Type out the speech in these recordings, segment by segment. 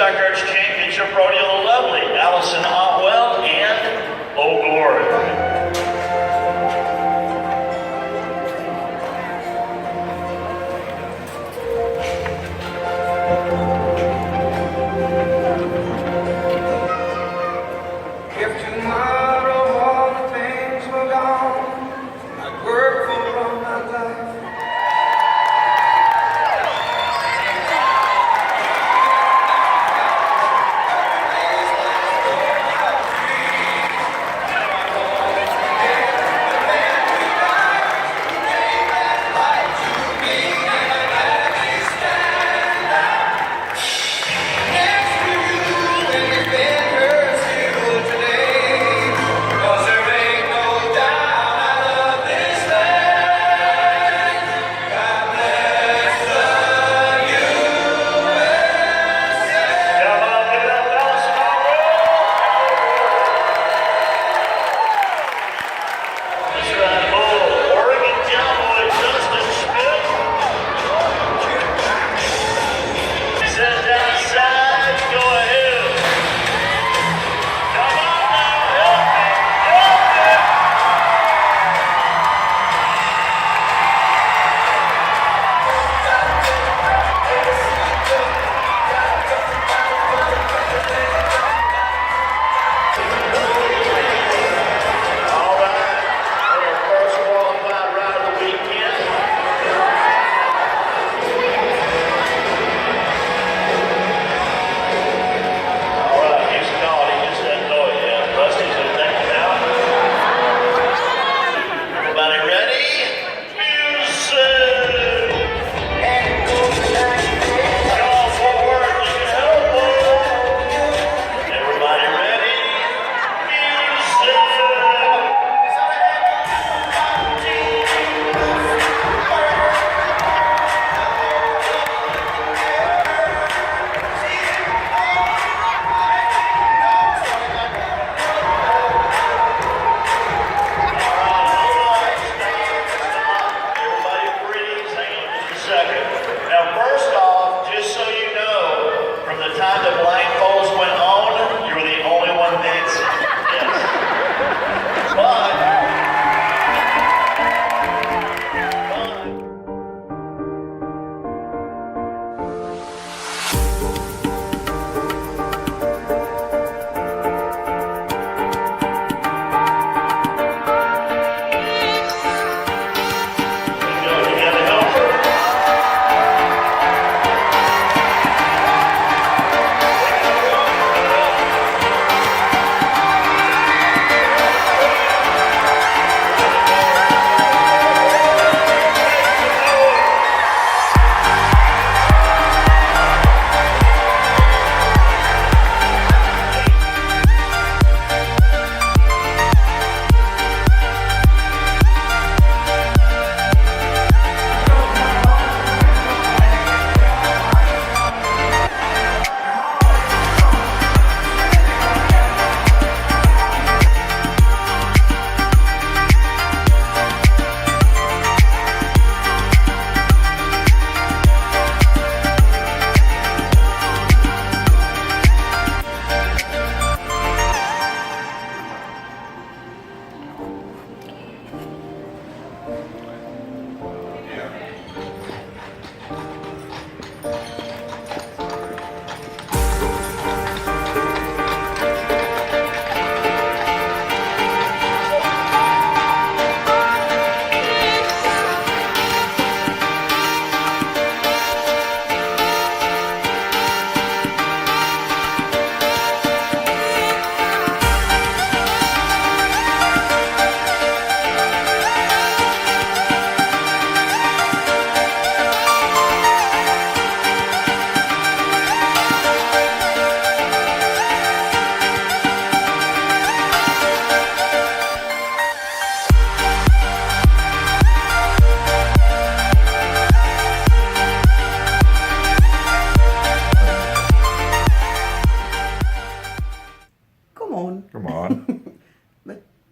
Stock Arts Championship Rodeo, the lovely Allison Otwell and Oh Glory.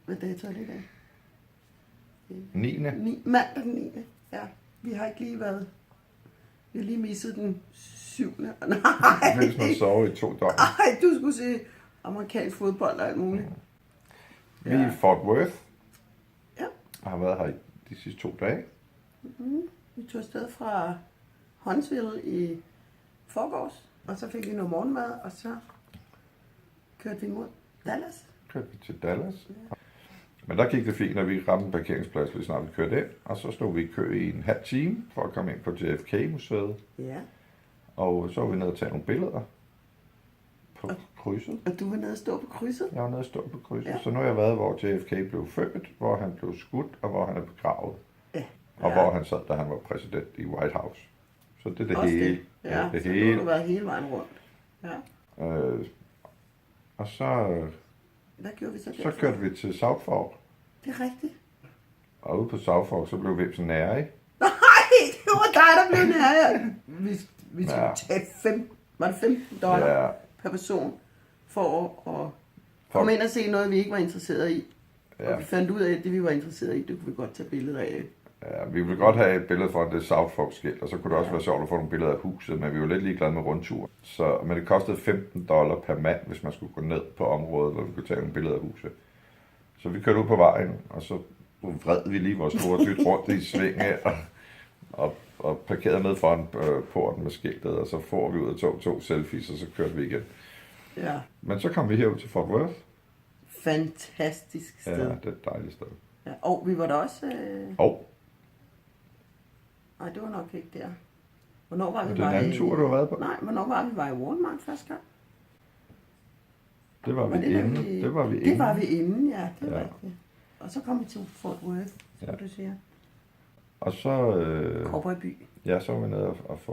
Hvad dato er det i dag? 9. Mandag den 9. Ja, vi har ikke lige Jeg lige misset den 7. Nej. Hvis man sover i 2 døgn. Ej, du skulle se amerikansk fodbold og alt muligt. Vi er i Fort Worth. Ja. Og har været her i de sidste 2 dage. Vi tog afsted fra Huntsville i forgårs, og så fik vi noget morgenmad, og så kørte vi mod Dallas. Kørte vi til Dallas. Men der gik det fint, når vi ramte en parkeringsplads, lige snart vi kørte ind. Og så stod vi i kø i en halv time for at komme ind på JFK-museet. Ja. Og så var vi nede og tage nogle billeder på krydset. Og du var nede og stå på krydset? Jeg var nede og stå på krydset. Ja. Så nu har jeg været, hvor JFK blev født, hvor han blev skudt, og hvor han er begravet. Ja. Og hvor han sad, da han var præsident i White House. Så det er det Også hele. det. Ja, det så nu har du været hele vejen rundt. Ja. Og så Hvad gjorde vi så så derfra? kørte vi til South Fork. Det er rigtigt. Og ude på South Fork, så blev vi så nære, ikke? Nej, det var dig, der blev nær. Vi skulle Ja. tage var det $15 Ja. per person for at komme ind og se noget, vi ikke var interesseret i. Ja. Og vi fandt ud af, at det, vi var interesseret i, det kunne vi godt tage billeder af. Ja, vi ville godt have et billede fra det South Fork skilt, og så kunne det også være sjovt at få nogle billeder af huset, men vi var lidt ligeglade med rundtur. Men det kostede $15 per mand, hvis man skulle gå ned på området, hvor vi kunne tage nogle billeder af huset. Så vi kørte ud på vejen, og så vred vi lige vores store dyt rundt i svinge, og parkerede ned foran porten med skiltet, og så får vi ud og tog 2 selfies, og så kørte vi igen. Ja. Men så kom vi herud til Fort Worth. Fantastisk Ja, sted. det er et dejligt sted. Ja. Og vi var der også... Nej, det var nok ikke der. Hvornår var vi det er en anden tur, du har været på? Nej, hvornår var vi i Walmart første gang? Det var vi inden. Det var vi Det inden. var vi inden, ja. Det er Ja. rigtigt. Og så kom vi til Fort Worth, som du siger. Og så, Cowboyby. ja, så var vi nede og få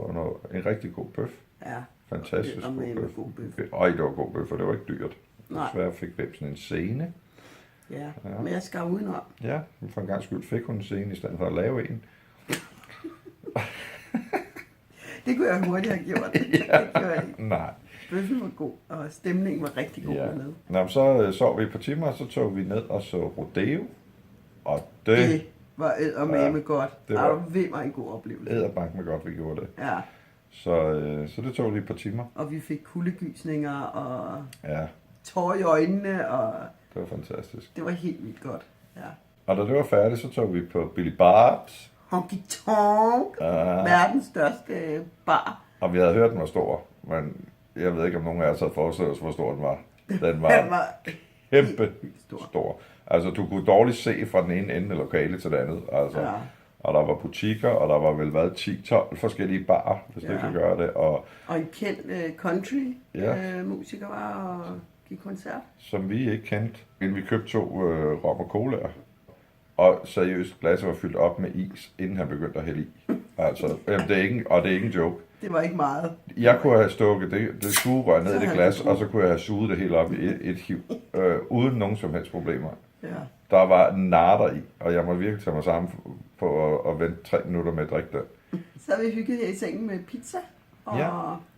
en rigtig god bøf. Ja. Fantastisk Og med god god bøf. bøf. Øj, det var god bøf, for det var ikke dyrt. Nej. Desværre fik vi sådan en scene. Ja, men jeg skar udenom. Ja, for en gang skyld fik hun en scene, i stedet for at lave en. Det kunne jeg hurtigt have gjort. Det gjorde jeg ikke. Nej. Bøffen var god, og stemningen var rigtig god Ja. dernede. Nå, men så sov vi et par timer, og så tog vi ned og så rodeo. Og det Det var eddermame godt. det Det var- var ved mig en god oplevelse. æderbank med godt, vi gjorde det. Ja, Så det tog lige et par timer. og vi fik kuldegysninger og Ja, tårer i øjnene, og det var fantastisk. det var helt vildt godt. Ja. Og da det var færdigt, så tog vi på Billy Bob's. Honky Tonk, verdens største bar. Og vi havde hørt, den var stor, men jeg ved ikke, om nogen af os havde forestillet os, hvor stor den var. Den Den var var kæmpe stor. stor. Altså, du kunne dårligt se fra den ene ende af lokalet til det andet. Altså, Ja. Og der var butikker, og der var vel været 10-12 forskellige barer, hvis det Ja. kan gøre det. Og Og en kendt country Ja. musiker var og gik koncert. som vi ikke kendte, inden vi købte 2 rom og colaer. Og seriøst, glasset var fyldt op med is, inden han begyndte at hælde i. Altså, det er ikke, og det er ikke en joke. Det var ikke meget. Jeg kunne have stukket det sugerør ned i Så det havde glas, du- og så kunne jeg have suget det hele op i et hiv, uden nogen som helst problemer. Ja. Der var natter i, og jeg må virkelig tage mig sammen på at vente 3 minutter med at drikke det. Så havde vi hygget her i sengen med pizza og Ja,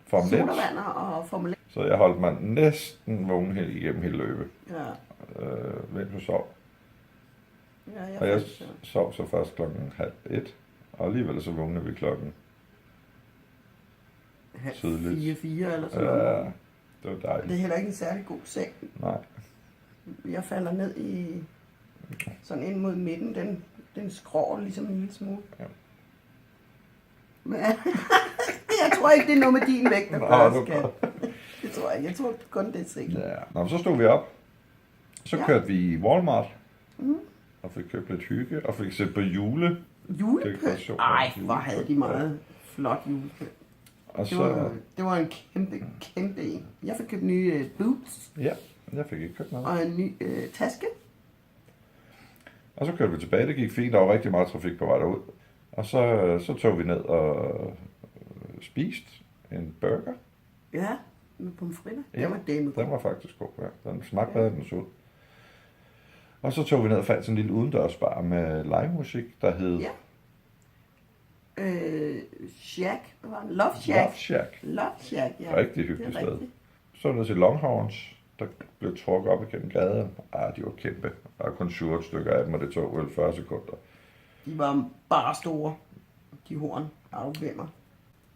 Formel 1. sodavandet og Formel 1. Så jeg holdt mig næsten vågen helt igennem hele løbet, Ja, mens du sov. ja Og jeg fandt så. sov så først 12:30, og alligevel så vågnede vi klokken. tidligt. 4 eller sådan Ja, noget. det var Det dejligt. er heller ikke en særlig god seng. Nej, Jeg falder ned i sådan ind mod midten. Den skrår ligesom en lille smule. Ja. Men jeg tror ikke, det er noget med din vægt, der Nå, gør, du- skat. Det tror jeg ikke. Jeg tror kun, det er sengen. ja. Nå, men så stod vi op. Så Ja. kørte vi i Walmart. Og fik købt lidt hygge, og fik set på Julepynt? Dekoration. Ej, hvor havde de meget flot julepynt. Og Det var en kæmpe en. Jeg fik købt nye boots ja, jeg fik ikke købt noget. og en ny taske. Og så kørte vi tilbage, det gik fint, der var rigtig meget trafik på vej derud. Og så tog vi ned og spiste en burger. Ja, med pomfritter. Ja, Den var dame god. Den var faktisk god, ja. Den smagte bedre, end den så ud. Og så tog vi ned og fandt sådan en lille udendørsbar med livemusik, der hed Ja. Shack. Hvad var det? Love Shack. Love Shack. Love Shack, ja. Rigtig hyggeligt Det er sted. rigtigt. Så ned til Longhorns, der blev trukket op igennem gaden. De var kæmpe. Der var kun 7 stykker af dem, og det tog vel 40 sekunder. De var bare store. De horn. Afvimmer.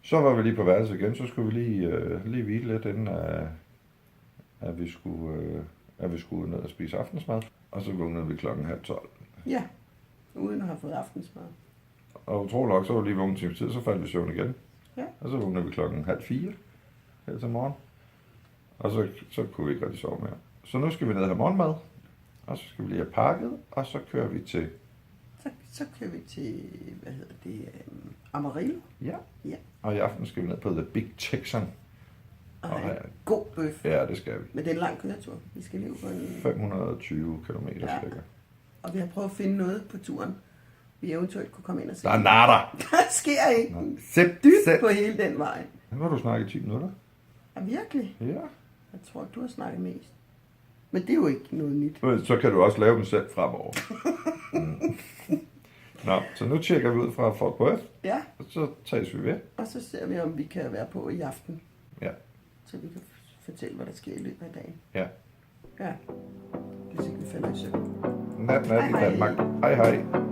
Så var vi lige på værelset igen, så skulle vi lige hvile lidt, inden at vi skulle ned og spise aftensmad. Og så vågnede vi klokken 11:30. Ja, uden at have fået aftensmad. Og utrolig nok, så var vi lige vågnet en times tid, så faldt vi i søvn igen. Ja. Og så vågnede vi klokken 3:30 her til morgen. Og så kunne vi ikke rigtig sove mere. Så nu skal vi ned og have morgenmad. Og så skal vi lige have pakket, og så kører vi til... Så kører vi til, Amarillo. Ja. Ja. Og i aften skal vi ned på The Big Texan. Og Og have ja. en god bøf. Ja, det skal vi. Men det er en lang køretur. Vi skal lige på en... 520 km Ja. cirka. Og vi har prøvet at finde noget på turen, vi eventuelt kunne komme ind og se. Der er nada! Der sker ikke Sæt dybt på hele den vej. Nu har du snakket 10 minutter. Ja, virkelig. Ja. Jeg tror, du har snakket mest. Men det er jo ikke noget nyt. Så kan du også lave dem selv fremover. Nå, så nu tjekker vi ud fra Fort Worth, Ja, og så tages vi ved. og så ser vi, om vi kan være på i aften. Ja. Så vi kan fortælle, hvad der sker i løbet af dagen. Ja. Ja. Hvis ikke vi falder i søvn. Nat i Hej, hej. Danmark. Hej hej.